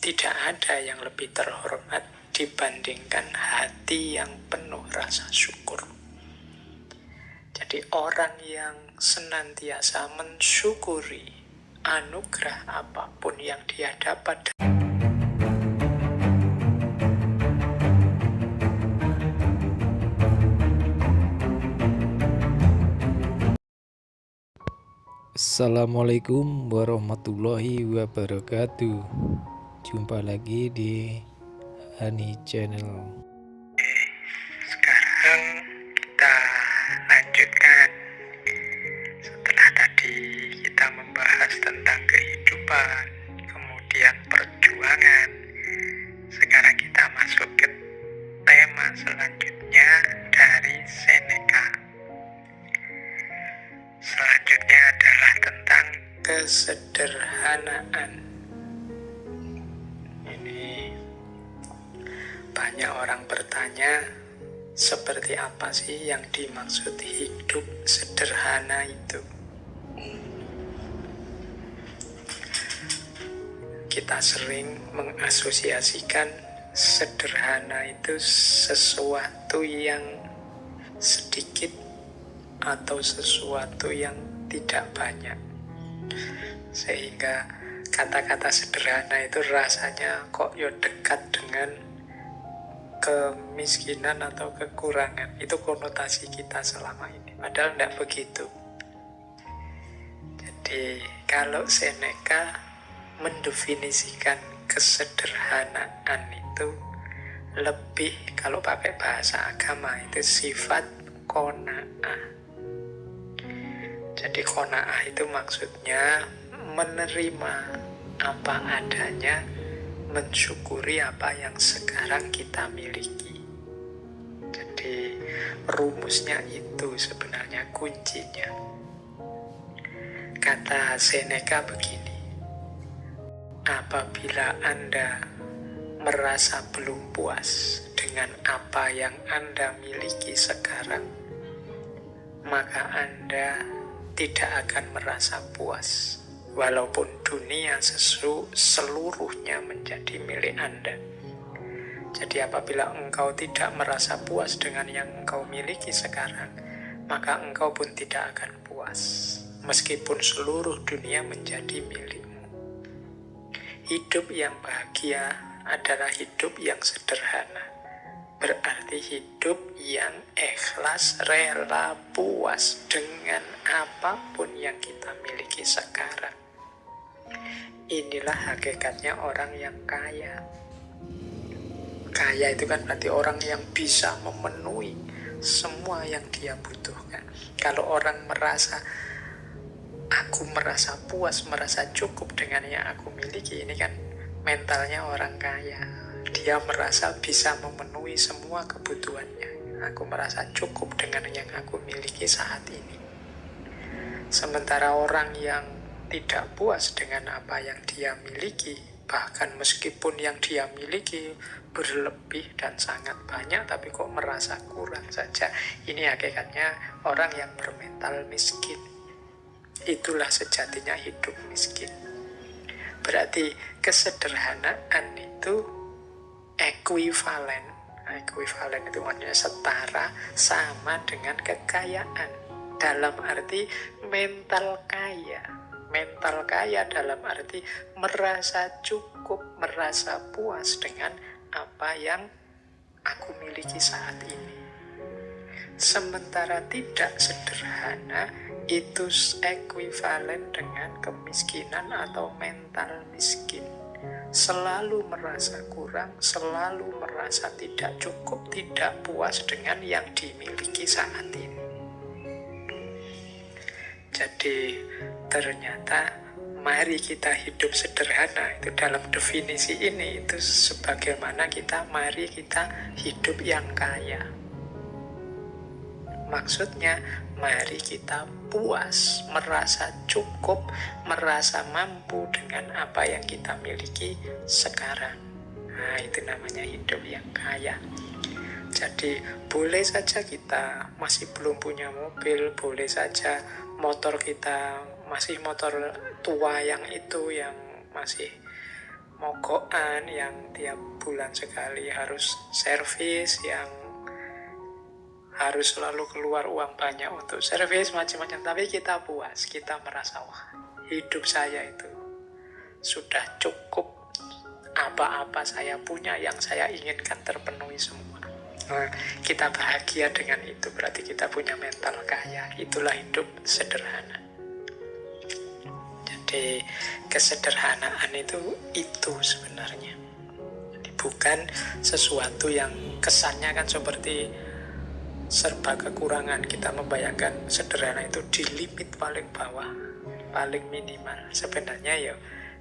tidak ada yang lebih terhormat dibandingkan hati yang penuh rasa syukur. Jadi orang yang senantiasa mensyukuri anugerah apapun yang dia dapat, Assalamualaikum warahmatullahi wabarakatuh. Jumpa lagi di Hani Channel. sekarang kita lanjutkan. Setelah tadi kita membahas tentang kehidupan, kemudian perjuangan, sekarang kita masuk ke tema selanjutnya dari Seneca. Selanjutnya adalah tentang kesederhanaan. Ini banyak orang bertanya, seperti apa sih yang dimaksud hidup sederhana itu? Kita sering mengasosiasikan sederhana itu sesuatu yang sedikit atau sesuatu yang tidak banyak, sehingga kata-kata sederhana itu rasanya kok dekat dengan kemiskinan atau kekurangan. Itu konotasi kita selama ini, padahal tidak begitu. Jadi kalau Seneca mendefinisikan kesederhanaan itu lebih, kalau pakai bahasa agama itu sifat qanaah. Jadi qanaah itu maksudnya menerima apa adanya, mensyukuri apa yang sekarang kita miliki. Jadi rumusnya itu sebenarnya kuncinya. Kata Seneca begini, apabila Anda merasa belum puas dengan apa yang Anda miliki sekarang, maka Anda tidak akan merasa puas walaupun dunia seluruhnya menjadi milik Anda. Jadi apabila engkau tidak merasa puas dengan yang engkau miliki sekarang, maka engkau pun tidak akan puas meskipun seluruh dunia menjadi milikmu. Hidup yang bahagia adalah hidup yang sederhana. Berarti hidup yang ikhlas, rela, puas dengan apapun yang kita miliki sekarang. Inilah hakikatnya orang yang kaya. Kaya itu kan berarti orang yang bisa memenuhi semua yang dia butuhkan. Kalau orang merasa, aku merasa puas, merasa cukup dengan yang aku miliki, ini kan mentalnya orang kaya. Dia merasa bisa memenuhi semua kebutuhannya. Aku merasa cukup dengan yang aku miliki saat ini. Sementara orang yang tidak puas dengan apa yang dia miliki, bahkan meskipun yang dia miliki berlebih dan sangat banyak, tapi kok merasa kurang saja, ini hakikatnya orang yang bermental miskin. Itulah sejatinya hidup miskin. Berarti kesederhanaan itu ekuivalen itu maksudnya setara, sama dengan kekayaan, dalam arti mental kaya dalam arti merasa cukup, merasa puas dengan apa yang aku miliki saat ini. Sementara tidak sederhana itu ekuivalen dengan kemiskinan atau mental miskin. Selalu merasa kurang, selalu merasa tidak cukup, tidak puas dengan yang dimiliki saat ini. Jadi ternyata mari kita hidup sederhana, itu dalam definisi ini itu sebagaimana mari kita hidup yang kaya. Maksudnya mari kita puas, merasa cukup, merasa mampu dengan apa yang kita miliki sekarang. Nah, itu namanya hidup yang kaya. Jadi boleh saja kita masih belum punya mobil, boleh saja motor kita masih motor tua yang masih mogokan yang tiap bulan sekali harus servis, yang harus selalu keluar uang banyak untuk servis macam-macam, tapi kita puas, kita merasa wah, hidup saya itu sudah cukup, apa-apa saya punya, yang saya inginkan terpenuhi semua. Nah, kita bahagia dengan itu, berarti kita punya mental kaya. Itulah hidup sederhana. Jadi kesederhanaan itu sebenarnya. Jadi bukan sesuatu yang kesannya kan seperti serba kekurangan. Kita membayangkan sederhana itu di limit paling bawah, paling minimal. Sebenarnya ya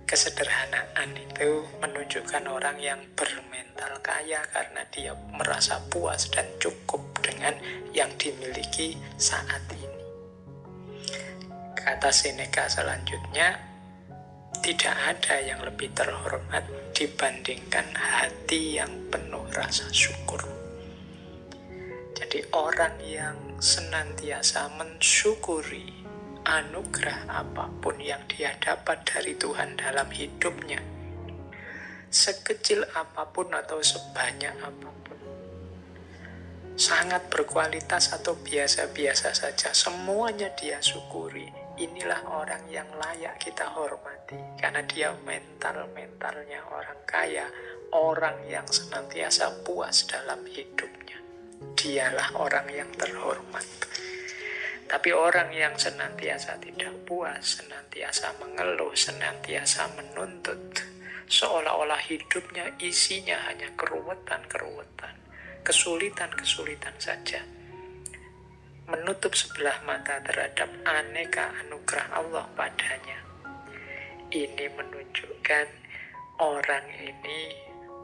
kesederhanaan itu menunjukkan orang yang bermental kaya karena dia merasa puas dan cukup dengan yang dimiliki saat ini. Kata Seneca selanjutnya, tidak ada yang lebih terhormat dibandingkan hati yang penuh rasa syukur. Jadi orang yang senantiasa mensyukuri anugerah apapun yang dia dapat dari Tuhan dalam hidupnya, sekecil apapun atau sebanyak apapun, sangat berkualitas atau biasa-biasa saja, semuanya dia syukuri. Inilah orang yang layak kita hormati, karena dia mentalnya orang kaya, orang yang senantiasa puas dalam hidupnya. Dialah orang yang terhormat. Tapi orang yang senantiasa tidak puas, senantiasa mengeluh, senantiasa menuntut, seolah-olah hidupnya isinya hanya keruwetan, kesulitan saja, menutup sebelah mata terhadap aneka anugerah Allah padanya. Ini menunjukkan orang ini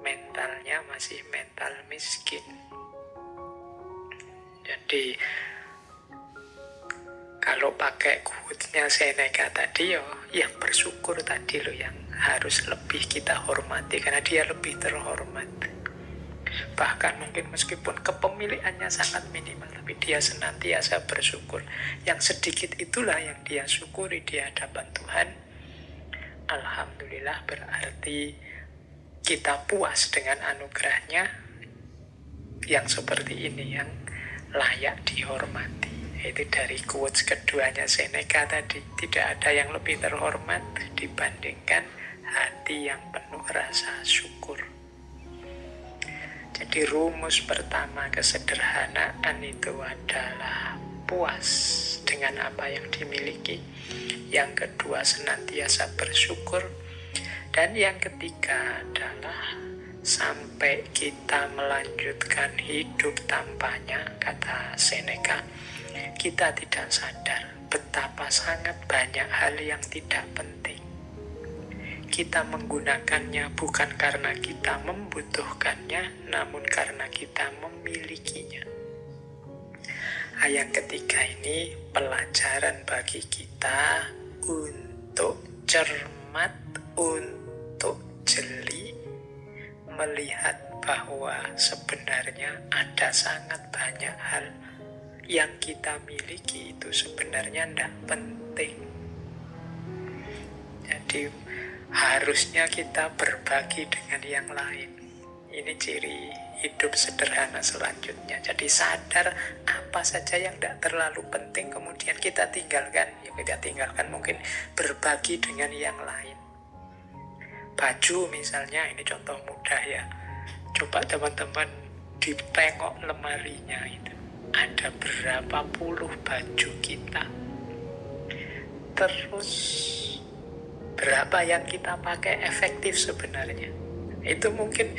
mentalnya masih mental miskin. Jadi kalau pakai quotes-nya Seneca tadi, ya bersyukur tadi loh yang harus lebih kita hormati, karena dia lebih terhormat. Bahkan mungkin meskipun kepemilikannya sangat minimal, tapi dia senantiasa bersyukur. Yang sedikit itulah yang dia syukuri di hadapan Tuhan. Alhamdulillah, berarti kita puas dengan anugerahnya yang seperti ini, yang layak dihormati. Itu dari quotes keduanya Seneca tadi. Tidak ada yang lebih terhormat dibandingkan hati yang penuh rasa syukur. Jadi rumus pertama kesederhanaan itu adalah puas dengan apa yang dimiliki. Yang kedua senantiasa bersyukur. Dan yang ketiga adalah sampai kita melanjutkan hidup tanpanya, kata Seneca, kita tidak sadar betapa sangat banyak hal yang tidak penting. Kita menggunakannya bukan karena kita membutuhkannya, namun karena kita memilikinya. Yang ketiga ini pelajaran bagi kita untuk cermat, untuk jeli, melihat bahwa sebenarnya ada sangat banyak hal yang kita miliki itu sebenarnya tidak penting. Jadi harusnya kita berbagi dengan yang lain. Ini ciri hidup sederhana selanjutnya. Jadi sadar apa saja yang tidak terlalu penting kemudian kita tinggalkan. Ya kita tinggalkan, mungkin berbagi dengan yang lain. Baju misalnya, ini contoh mudah ya. Coba teman-teman ditengok lemarinya itu. Ada berapa puluh baju kita. Terus berapa yang kita pakai efektif sebenarnya. Itu mungkin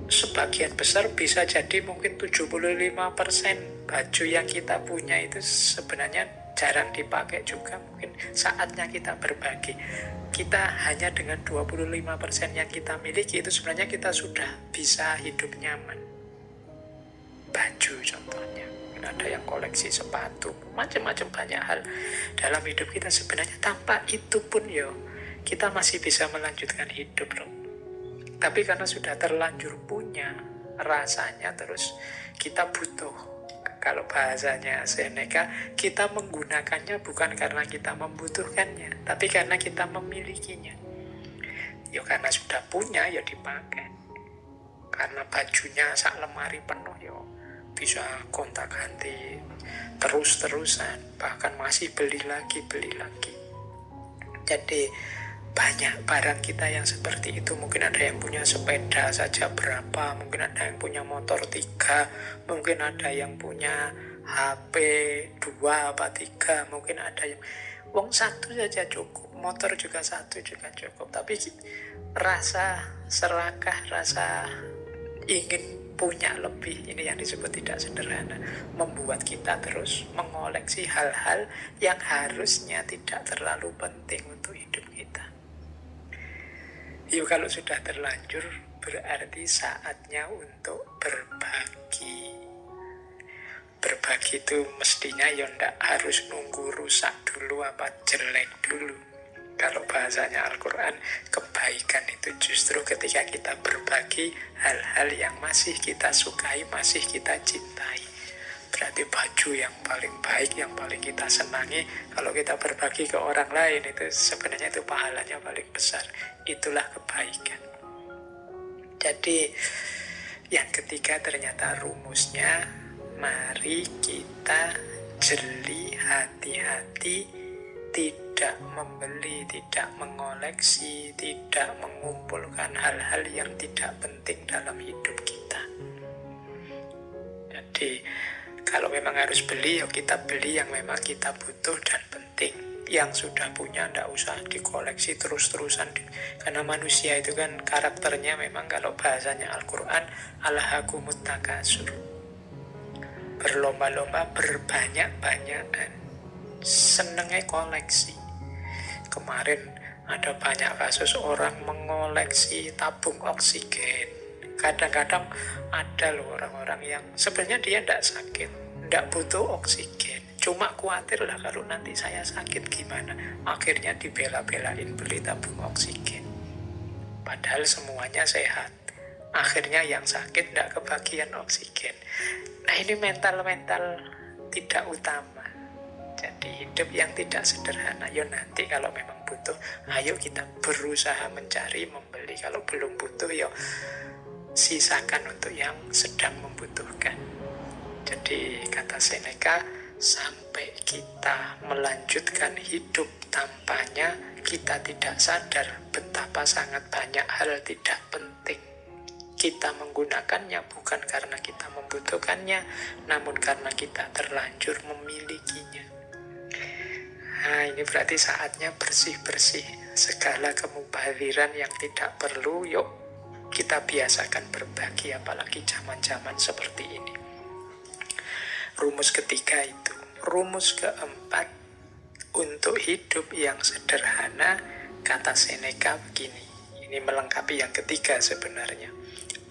sebagian besar bisa jadi mungkin 75% baju yang kita punya itu sebenarnya jarang dipakai juga. Mungkin saatnya kita berbagi. Kita hanya dengan 25% yang kita miliki itu sebenarnya kita sudah bisa hidup nyaman. Baju contohnya. Ada yang koleksi sepatu, macam-macam banyak hal dalam hidup kita sebenarnya. Tanpa itu pun kita masih bisa melanjutkan hidup loh. Tapi karena sudah terlanjur punya, rasanya terus kita butuh. Kalau bahasanya Seneca, kita menggunakannya bukan karena kita membutuhkannya, tapi karena kita memilikinya. Ya karena sudah punya ya dipakai. Karena bajunya sak lemari penuh ya bisa gonta-ganti terus-terusan, bahkan masih beli lagi. Jadi banyak barang kita yang seperti itu. Mungkin ada yang punya sepeda saja berapa, mungkin ada yang punya motor 3, mungkin ada yang punya HP 2 apa 3, mungkin ada yang wong 1 saja cukup, motor juga 1 juga cukup. Tapi rasa serakah, rasa ingin punya lebih, ini yang disebut tidak sederhana, membuat kita terus mengoleksi hal-hal yang harusnya tidak terlalu penting untuk hidup kita. Yuk, kalau sudah terlanjur berarti saatnya untuk berbagi. Berbagi itu mestinya ya ndak harus nunggu rusak dulu apa jelek dulu. Kalau bahasanya Al-Quran, kebaikan itu justru ketika kita berbagi hal-hal yang masih kita sukai, masih kita cintai. Berarti baju yang paling baik, yang paling kita senangi, kalau kita berbagi ke orang lain, itu sebenarnya itu pahalanya paling besar. Itulah kebaikan. Jadi yang ketiga ternyata rumusnya, mari kita jeli, hati-hati, tidak membeli, tidak mengoleksi, tidak mengumpulkan hal-hal yang tidak penting dalam hidup kita. Jadi kalau memang harus beli, ya kita beli yang memang kita butuh dan penting. Yang sudah punya tidak usah dikoleksi terus-terusan. Karena manusia itu kan karakternya memang, kalau bahasanya Al-Quran, alhakumut takasur, berlomba-lomba, berbanyak-banyakan, senengnya koleksi. Kemarin ada banyak kasus orang mengoleksi tabung oksigen. Kadang-kadang ada loh orang-orang yang sebenarnya dia tidak sakit, tidak butuh oksigen, cuma khawatir lah kalau nanti saya sakit gimana. Akhirnya dibela-belain beli tabung oksigen, padahal semuanya sehat. Akhirnya yang sakit tidak kebagian oksigen. Nah, ini mental-mental tidak utama. Jadi hidup yang tidak sederhana. Yo nanti kalau memang butuh, ayo kita berusaha mencari, membeli. Kalau belum butuh, yo sisakan untuk yang sedang membutuhkan. Jadi kata Seneca, sampai kita melanjutkan hidup tanpanya, kita tidak sadar betapa sangat banyak hal tidak penting. Kita menggunakannya bukan karena kita membutuhkannya, namun karena kita terlanjur memilikinya. Nah, ini berarti saatnya bersih-bersih segala kemubaziran yang tidak perlu. Yuk kita biasakan berbagi, apalagi zaman-zaman seperti ini. Rumus ketiga itu. Rumus keempat, untuk hidup yang sederhana, kata Seneca begini. Ini melengkapi yang ketiga sebenarnya.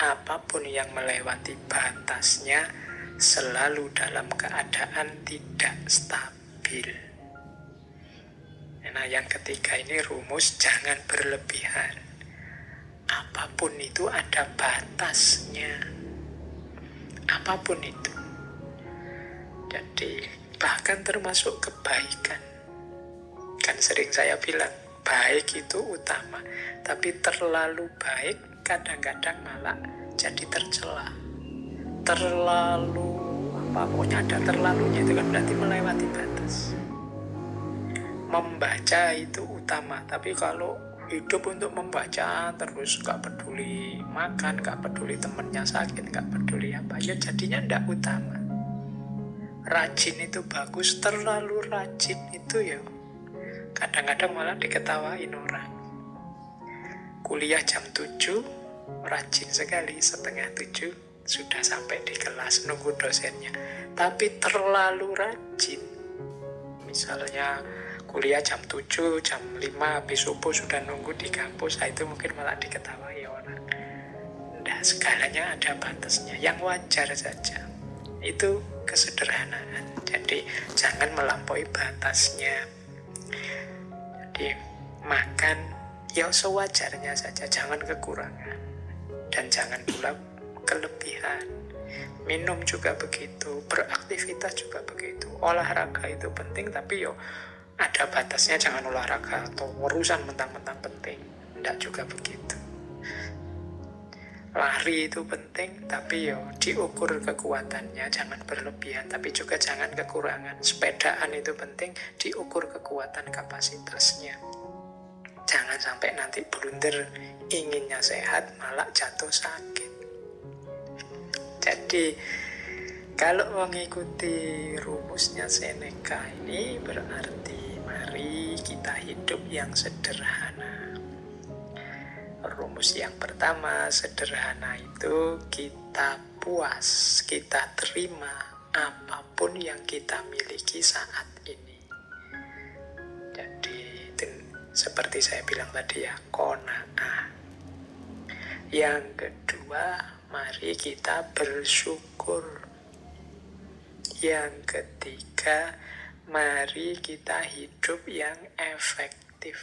Apapun yang melewati batasnya selalu dalam keadaan tidak stabil. Nah, yang ketiga ini rumus jangan berlebihan. Apapun itu ada batasnya. Apapun itu. Jadi bahkan termasuk kebaikan. Kan sering saya bilang, baik itu utama. Tapi terlalu baik kadang-kadang malah jadi tercela. Terlalu pokoknya ada terlalunya, itu kan berarti melewati batas. Membaca itu utama, tapi kalau hidup untuk membaca terus, gak peduli makan, gak peduli temennya sakit, gak peduli apa, ya jadinya ndak utama. Rajin itu bagus, terlalu rajin itu ya kadang-kadang malah diketawain orang. Kuliah jam 7, rajin sekali, 6:30 sudah sampai di kelas nunggu dosennya. Tapi terlalu rajin, misalnya kuliah jam 7, jam 5 habis subuh sudah nunggu di kampus, nah itu mungkin malah diketahui orang. Nah, segalanya ada batasnya, yang wajar saja. Itu kesederhanaan. Jadi jangan melampaui batasnya. Jadi makan ya sewajarnya saja, jangan kekurangan. Dan jangan pula kelebihan. Minum juga begitu, beraktivitas juga begitu. Olahraga itu penting, tapi yo ada batasnya, jangan olahraga atau urusan mentang-mentang penting. Tidak juga begitu. Lari itu penting, tapi diukur kekuatannya, jangan berlebihan, tapi juga jangan kekurangan. Sepedaan itu penting, diukur kekuatan kapasitasnya. Jangan sampai nanti blunder, inginnya sehat malah jatuh sakit. Jadi kalau mengikuti rumusnya Seneca ini berarti mari kita hidup yang sederhana. Rumus yang pertama, sederhana itu kita puas, kita terima apapun yang kita miliki saat ini. Jadi seperti saya bilang tadi ya, qanaah. Yang kedua, mari kita bersyukur. Yang ketiga, mari kita hidup yang efektif.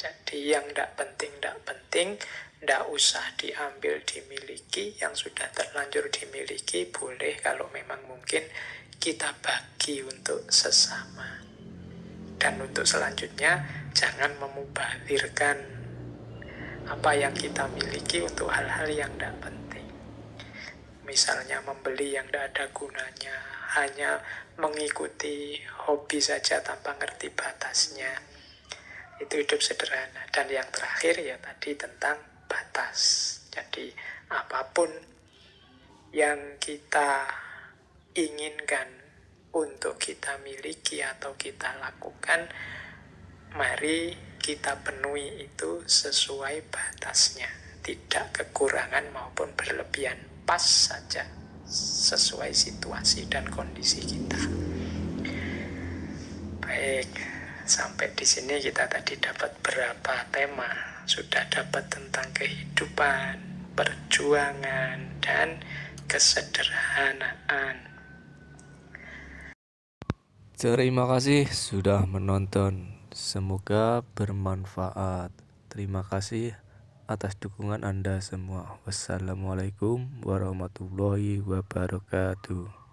Jadi yang tidak penting, tidak usah diambil, dimiliki. Yang sudah terlanjur dimiliki, boleh kalau memang mungkin kita bagi untuk sesama. Dan untuk selanjutnya, jangan memubazirkan apa yang kita miliki untuk hal-hal yang tidak penting. Misalnya membeli yang tidak ada gunanya, hanya mengikuti hobi saja tanpa ngerti batasnya. Itu hidup sederhana. Dan yang terakhir ya tadi tentang batas. Jadi apapun yang kita inginkan untuk kita miliki atau kita lakukan, mari kita penuhi itu sesuai batasnya. Tidak kekurangan maupun berlebihan, pas saja sesuai situasi dan kondisi kita. Baik, sampai di sini kita tadi dapat berapa tema. Sudah dapat tentang kehidupan, perjuangan, dan kesederhanaan. Terima kasih sudah menonton. Semoga bermanfaat. Terima kasih atas dukungan Anda semua. Wassalamualaikum warahmatullahi wabarakatuh.